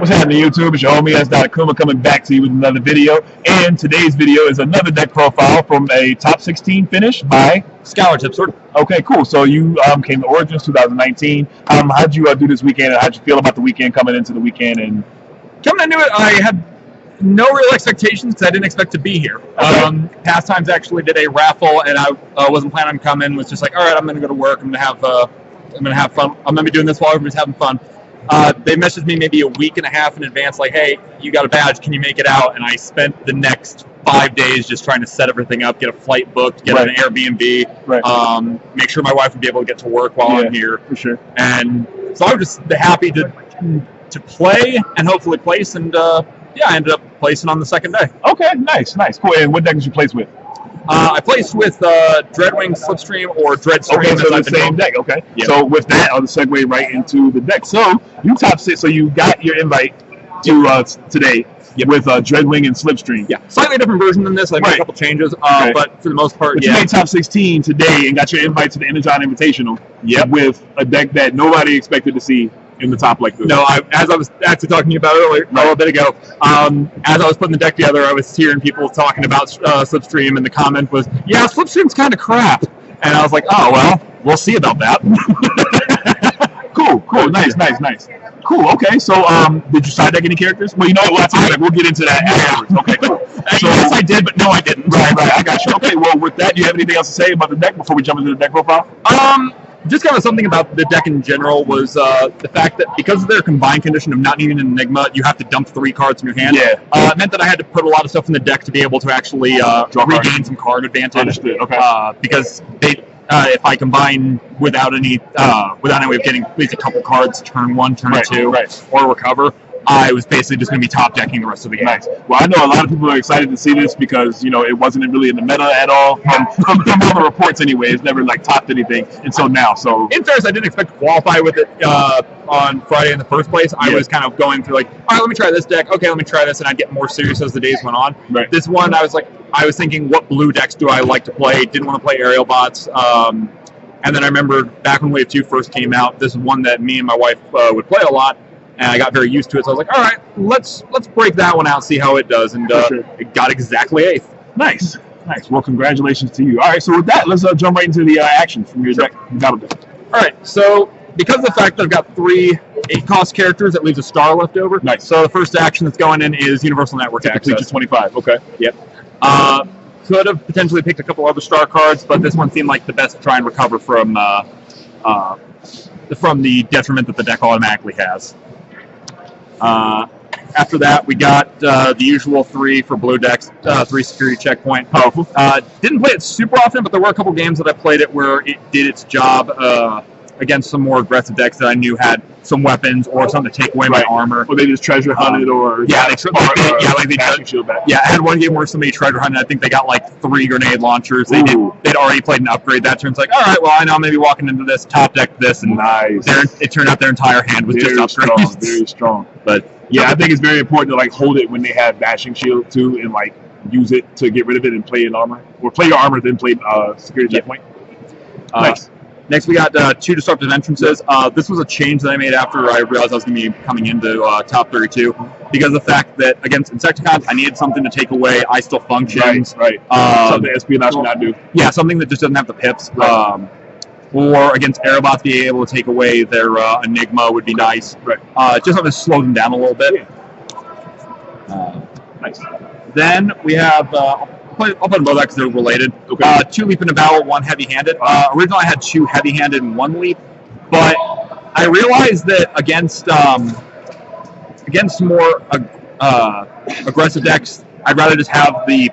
What's happening, YouTube? It's your homie S.Kuma coming back to you with another video. And today's video is another deck profile from a top 16 finish by Skyler-DREADWING. Okay, cool. So you came to Origins 2019. How'd you do this weekend, and how'd you feel about the weekend coming into the weekend? And coming into it, I had no real expectations because I didn't expect to be here. Okay. Pastimes actually did a raffle, and I wasn't planning on coming. Was just like, all right, I'm going to go to work. I'm going to have fun. I'm going to be doing this while everybody's having fun. They messaged me maybe a week and a half in advance, like, hey, you got a badge, can you make it out? And I spent the next 5 days just trying to set everything up, get a flight booked, get an Airbnb, make sure my wife would be able to get to work while I'm here. For sure. And so I was just happy to play and hopefully place, and I ended up placing on the second day. Okay, nice, cool. And what deck did you place with? I placed with Dreadwing, Slipstream, or Dreadstream. Okay, so the same deck. Okay. Yep. So with that, I'll just segue right into the deck. So you top six. So you got your invite to today with Dreadwing and Slipstream. Yeah, slightly different version than this. I made a couple changes, but for the most part, you made top 16 today and got your invite to the Energon Invitational. Yep. With a deck that nobody expected to see in the top like this. No, as I was actually talking to you about it earlier, a little bit ago, as I was putting the deck together, I was hearing people talking about Slipstream, and the comment was, yeah, Slipstream's kind of crap. And I was like, oh, well, we'll see about that. Cool, nice. Cool, okay, so did you side deck any characters? Well, you know what, we'll get into that afterwards. Okay, cool. So, yes, I did, but no, I didn't. Right, I got you. Okay, well, with that, do you have anything else to say about the deck before we jump into the deck profile? Just kind of something about the deck in general was the fact that because of their combined condition of not needing an Enigma, you have to dump 3 cards from your hand. Yeah. It meant that I had to put a lot of stuff in the deck to be able to actually regain some card advantage. Understood. Okay. Because if I combine without any way of getting at least a couple cards, turn 1, turn 2, or recover, I was basically just going to be top decking the rest of the game. Nice. Well, I know a lot of people are excited to see this because, you know, it wasn't really in the meta at all. From all the reports anyway, it's never like topped anything until now. So in fairness, I didn't expect to qualify with it on Friday in the first place. I was kind of going through like, all right, let me try this deck. Okay, let me try this, and I'd get more serious as the days went on. Right. This one, I was thinking, what blue decks do I like to play? Didn't want to play aerial bots. And then I remember back when Wave 2 first came out, this is one that me and my wife would play a lot. And I got very used to it, so I was like, all right, let's break that one out, see how it does. And it got exactly 8th. Nice. Well, congratulations to you. All right, so with that, let's jump right into the action from your deck. Battle deck. All right, so because of the fact that I've got 3 8-cost characters, that leaves a star left over. Nice. So the first action that's going in is Universal Network Access. Complete to 25, okay. Yep. Could have potentially picked a couple other star cards, but this one seemed like the best to try and recover from the detriment that the deck automatically has. After that, we got the usual 3 for blue decks, 3 security checkpoint. Powerful. Didn't play it super often, but there were a couple games that I played it where it did its job against some more aggressive decks that I knew had some weapons or something to take away my armor. Or they just treasure hunted, or I had one game where somebody treasure hunted. I think they got like 3 grenade launchers. They'd already played an upgrade. That turns like, all right, well, I know maybe walking into this top deck this, and it turned out their entire hand was just upgrades. Very strong. But yeah, I think it's very important to like hold it when they have bashing shield too, and like use it to get rid of it and play in armor, or play your armor then play security checkpoint. Nice. Next, we got 2 disruptive entrances. This was a change that I made after I realized I was going to be coming into top 32, because of the fact that against Insecticons, I needed something to take away I Still Functions. Right. Something espionage cannot do. Yeah, something that just doesn't have the pips. Or against Aerobots, being able to take away their Enigma would be nice. Right. Just something to slow them down a little bit. Nice. Then we have... I'll put them both because they're related. Okay. 2 leap into battle, 1 heavy-handed. Originally, I had 2 heavy-handed and 1 leap, but I realized that against more aggressive decks, I'd rather just have the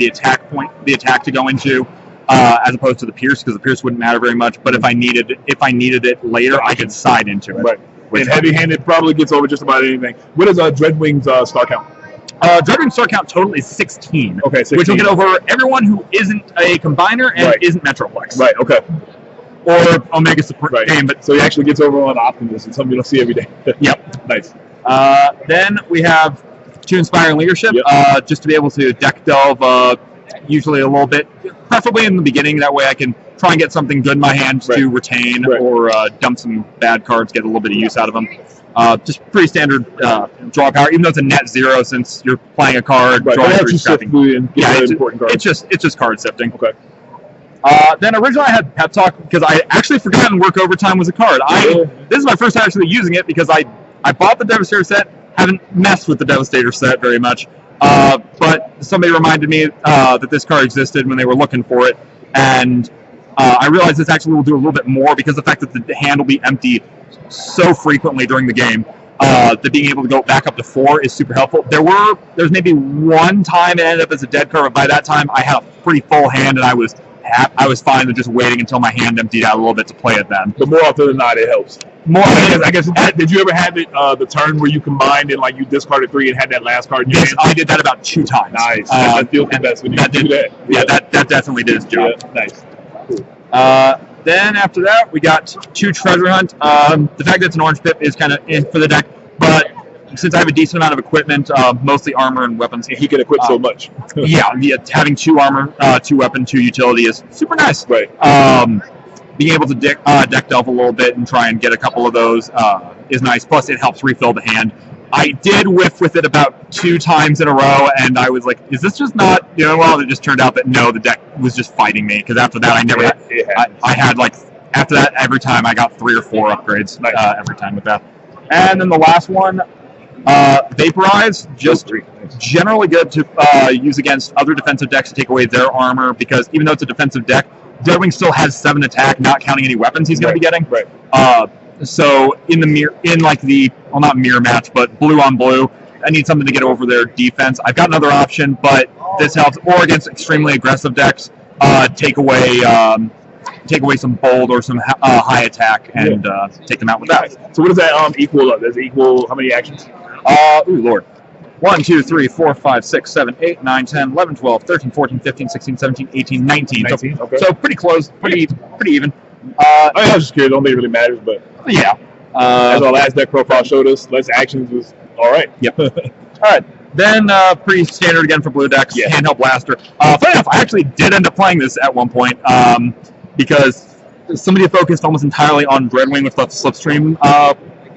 attack to go into, as opposed to the pierce, because the pierce wouldn't matter very much. But if I needed it later, I could side into it. Right. And heavy-handed probably gets over just about anything. What is Dreadwing's star count? Dreadwing's star count total is 16. Okay, 16. Which will get over everyone who isn't a combiner and isn't Metroplex. Right, okay. Or Omega Supreme. Right. But so he actually gets over on Optimus, and something you don't see every day. Yep. Nice. Then we have 2 Inspiring Leadership, just to be able to deck delve usually a little bit, preferably in the beginning. That way I can try and get something good in my hand to retain or dump some bad cards, get a little bit of use out of them. Just pretty standard draw power, even though it's a net 0 since you're playing a card, Right. drawing It through helps you sift scrapping. through and get Yeah, the important cards. it's just card sifting. Okay. Then originally I had Pep Talk because I actually forgotten Work Overtime was a card. This is my first time actually using it because I bought the Devastator set, haven't messed with the Devastator set very much, but somebody reminded me that this card existed when they were looking for it, and I realized this actually will do a little bit more because the fact that the hand will be empty so frequently during the game. That being able to go back up to 4 is super helpful. There's maybe one time it ended up as a dead card, but by that time I had a pretty full hand and I was fine with just waiting until my hand emptied out a little bit to play it then. But more often than not, it helps. More I guess did you ever have the turn where you combined and like you discarded 3 and had that last card in your hand? I did that about 2 times. Nice. That feels the best when you do that. Yeah, that definitely did its job. Yeah, nice. Cool. Then after that, we got 2 Treasure Hunt. The fact that it's an orange pip is kind of in for the deck, but since I have a decent amount of equipment, mostly armor and weapons, He can equip so much. yeah, having 2 armor, 2 weapon, 2 utility is super nice. Right. Being able to deck delve a little bit and try and get a couple of those is nice. Plus, it helps refill the hand. I did whiff with it about 2 times in a row, and I was like, "Is this just not?" Well, it just turned out that no, the deck was just fighting me. Because after that, I had like after that every time I got 3 or 4 upgrades every time with that. And then the last one, Vaporize, just generally good to use against other defensive decks to take away their armor, because even though it's a defensive deck, Dreadwing still has 7 attack, not counting any weapons he's going to be getting. Right. So not mirror match, but blue on blue, I need something to get over their defense. I've got another option, but this helps. Or against extremely aggressive decks, take away some bold or some high attack and take them out with that. So what does that equal up? Does it equal how many actions? Lord. 1, 2, 3, 4, 5, 6, 7, 8, 9, 10, 11, 12, 13, 14, 15, 16, 17, 18, 19. 19, okay. So pretty close, pretty even. I was just curious. I don't think it really matters, but yeah. as our last deck profile showed us, less actions was all right. Yep. All right. Then pretty standard again for blue decks. Yeah. Handheld blaster. Funny enough, I actually did end up playing this at one point because somebody focused almost entirely on Dreadwing with the Slipstream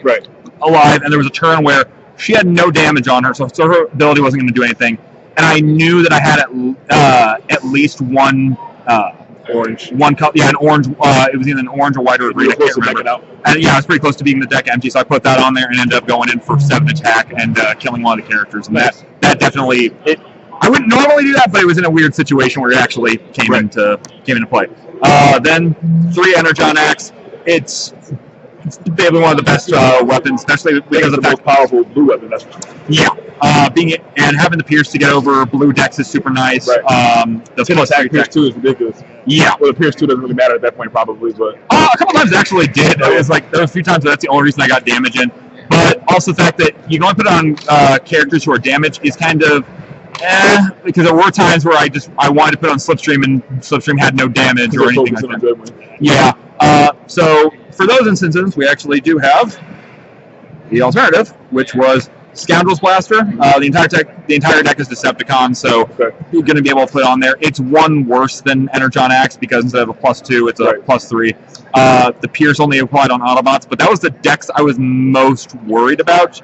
Right. alive, and there was a turn where she had no damage on her, so her ability wasn't going to do anything. And I knew that I had at least one Orange. an orange. It was either an orange or white or green. I can't remember. And yeah, I was pretty close to being the deck empty, so I put that on there and ended up going in for 7 attack and killing one of the characters. And that definitely I wouldn't normally do that, but it was in a weird situation where it actually came into play. Then 3 Energon Axe. It's debatably one of the best weapons, especially because of the most powerful blue weapon. That's having the Pierce to get over blue decks is super nice. Right. The 10 attack Pierce 2 is ridiculous. Yeah. Well, the Pierce 2 doesn't really matter at that point, probably, but a couple times it actually did. It was like there were a few times where that's the only reason I got damage in. But also the fact that you can only put it on characters who are damaged is kind of because there were times where I wanted to put on Slipstream and Slipstream had no damage or anything like that. Yeah. So for those instances, we actually do have the alternative, which was Scoundrel's Blaster. The entire deck is Decepticon, so you're going to be able to put on there. It's 1 worse than Energon Axe because instead of a +2, it's a +3. The Pierce only applied on Autobots, but that was the decks I was most worried about.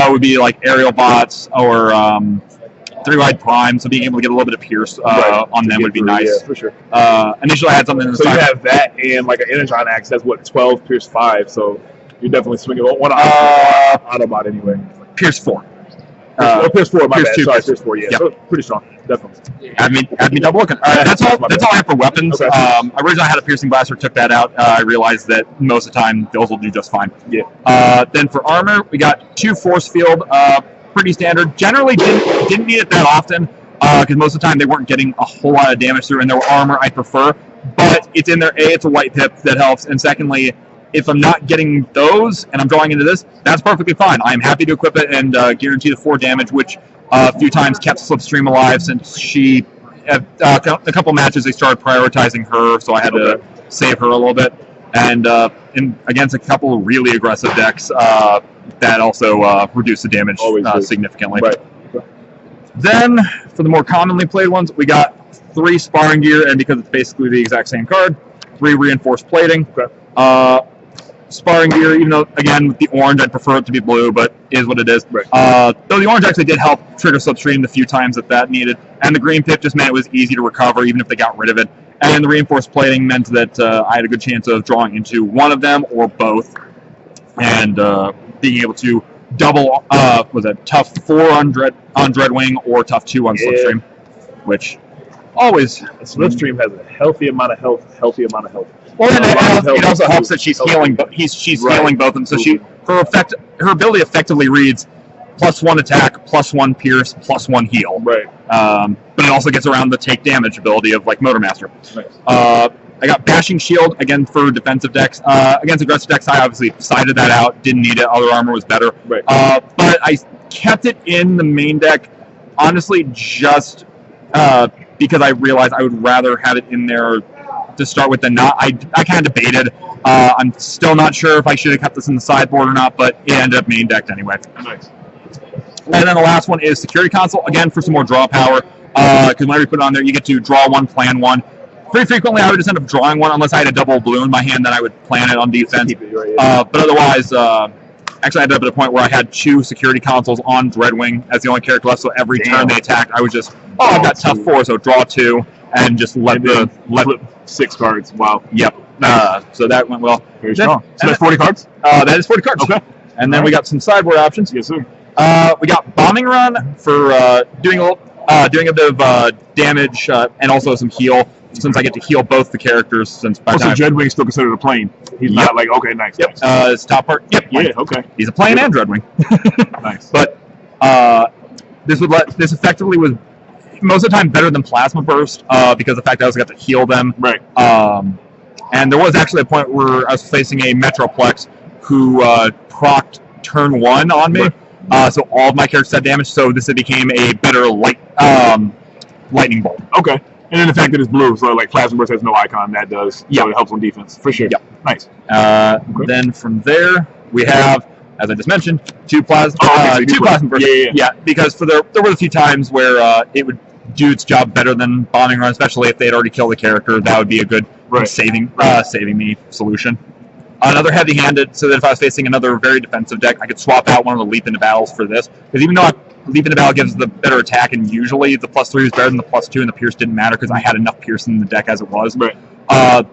Would be like Aerial Bots or 3-Wide Prime, so being able to get a little bit of Pierce on them would be nice. Yeah, for sure. Initially, I had something in the So you have that and like an Energon Axe. That's what 12 Pierce 5. So you're definitely swinging one Autobot anyway. Pierce 4. Pierce 4. My Pierce bad. 2, Sorry, Pierce 4. Yeah, yep. so pretty strong. Definitely. Had me double looking. That's all I have for weapons. Okay. Originally, I had a piercing blaster. Took that out. I realized that most of the time those will do just fine. Yeah. Then for armor, we got 2 force field. Pretty standard. Generally didn't need it that often because most of the time they weren't getting a whole lot of damage through, and their armor I prefer. But it's in there. It's a white pip that helps, and secondly, if I'm not getting those and I'm drawing into this, that's perfectly fine. I'm happy to equip it and guarantee the 4 damage, which a few times kept Slipstream alive since she, a couple matches, they started prioritizing her, so I had to save her a little bit. And against a couple of really aggressive decks, that also reduced the damage significantly. Right. Then, for the more commonly played ones, we got 3 sparring gear, and because it's basically the exact same card, 3 reinforced plating. sparring gear, even though, again, with the orange, I'd prefer it to be blue, but is what it is. Right. Though the orange actually did help trigger Slipstream the few times that needed. And the green pip just meant it was easy to recover, even if they got rid of it. And the reinforced plating meant that I had a good chance of drawing into one of them or both. And being able to double, was it tough 4 on Dreadwing or tough 2 on Slipstream, which always... Slipstream has a healthy amount of health. Well, and it also helps that she's healing. She's healing both of them, so her ability effectively reads +1 attack, +1 pierce, +1 heal. Right. But it also gets around the take damage ability of like Motormaster. Nice. I got Bashing Shield again for defensive decks. Against aggressive decks, I obviously sided that out. Didn't need it. Other armor was better. Right. But I kept it in the main deck, honestly, just because I realized I would rather have it in there to start with than not. I kind of debated. I'm still not sure if I should have kept this in the sideboard or not, but it ended up main decked anyway. Nice. And then the last one is Security Console, again for some more draw power, because whenever you put it on there, you get to draw 1, plan 1. Pretty frequently, I would just end up drawing 1 unless I had a double blue in my hand, then I would plan it on defense. But otherwise, actually I ended up at a point where I had 2 Security Consoles on Dreadwing as the only character left, so every turn they attacked, I was just, I've got tough 4, so draw 2, and just flip 6 cards. Wow. Yep. So that went well. Very strong. So that's 40 cards? That is 40 cards. Okay. And then we got some sideboard options. Yes, sir. We got Bombing Run for doing a bit of damage and also some heal, since I get to heal both the characters. Since by also, Dreadwing's still considered a plane. He's not like, okay, nice. Yep. Nice. His top part. Yep. Yeah. Okay. He's a plane and Dreadwing. Nice. But this effectively was most of the time better than Plasma Burst because of the fact that I also got to heal them. Right. And there was actually a point where I was facing a Metroplex who procced turn 1 on me. Right. So all of my characters had damage, so this became a better lightning bolt. Okay. And then the fact that it's blue, so like Plasma Burst has no icon, that does. So it helps on defense. For sure. Yep. Nice. Okay. Then from there, we have, as I just mentioned, 2 Plasma Bursts. Yeah, because there were a few times where it would do its job better than Bombing Run, especially if they had already killed the character. That would be a good saving me solution. Another heavy-handed, so that if I was facing another very defensive deck, I could swap out one of the Leap into Battles for this. Because even though Leap into Battle gives the better attack, and usually the +3 is better than the +2, and the Pierce didn't matter because I had enough Pierce in the deck as it was. Right.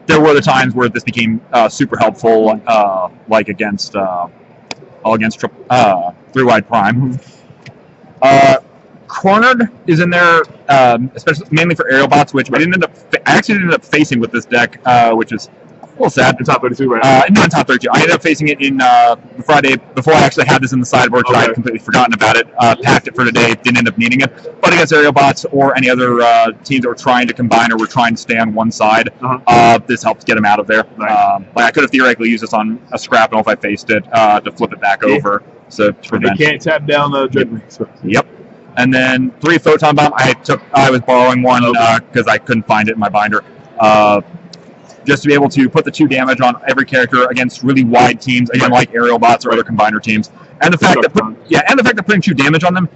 There were the times where this became super helpful, like against 3-Wide Prime. Cornered is in there, especially mainly for aerial bots, which I actually ended up facing with this deck, which is a little sad. In top 32, right? Not in top 32. I ended up facing it in the Friday before I actually had this in the sideboard because I had completely forgotten about it. Packed it for today, didn't end up needing it. But against aerial bots or any other teams that were trying to combine or were trying to stay on one side, this helps get them out of there. Nice. Like I could have theoretically used this on a scrap if I faced it to flip it back over. So to prevent. They can't tap down the Dreadwing. Yep. And then 3 Photon Bomb. I was borrowing one because I couldn't find it in my binder. Just to be able to put the 2 damage on every character against really wide teams, again like aerial bots or other combiner teams. And the fact that putting 2 damage on them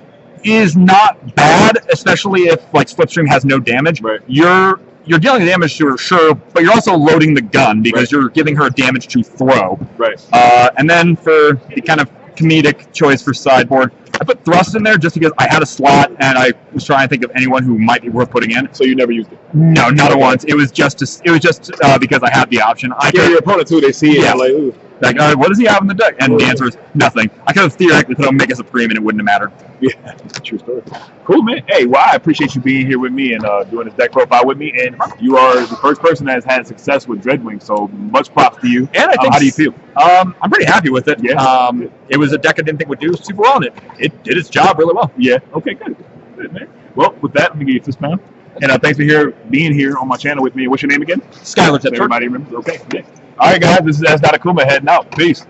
is not bad, especially if like Slipstream has no damage. Right. You're dealing damage to her, sure, but you're also loading the gun because you're giving her damage to throw. Right. And then for the kind of comedic choice for sideboard, I put Thrust in there just because I had a slot and I was trying to think of anyone who might be worth putting in. So you never used it? No, not once. It was just because I had the option. Your opponent too. They see it. Like, ooh. Like, what does he have in the deck? And the answer is nothing. I could have theoretically put Omega Supreme and it wouldn't have mattered. Yeah, true story. Cool, man. Hey, well, I appreciate you being here with me and doing this deck profile with me. And you are the first person that has had success with Dreadwing, so much props to you. And I think, how do you feel? I'm pretty happy with it. Yeah. It was a deck I didn't think would do super well, and it did its job really well. Yeah. Okay, good. Good, man. Well, with that, let me give you this pound. And thanks for being here on my channel with me. What's your name again? Skyler. Everybody remembers? Okay. Yeah. All right, guys. This is S. Akuma heading out. Peace.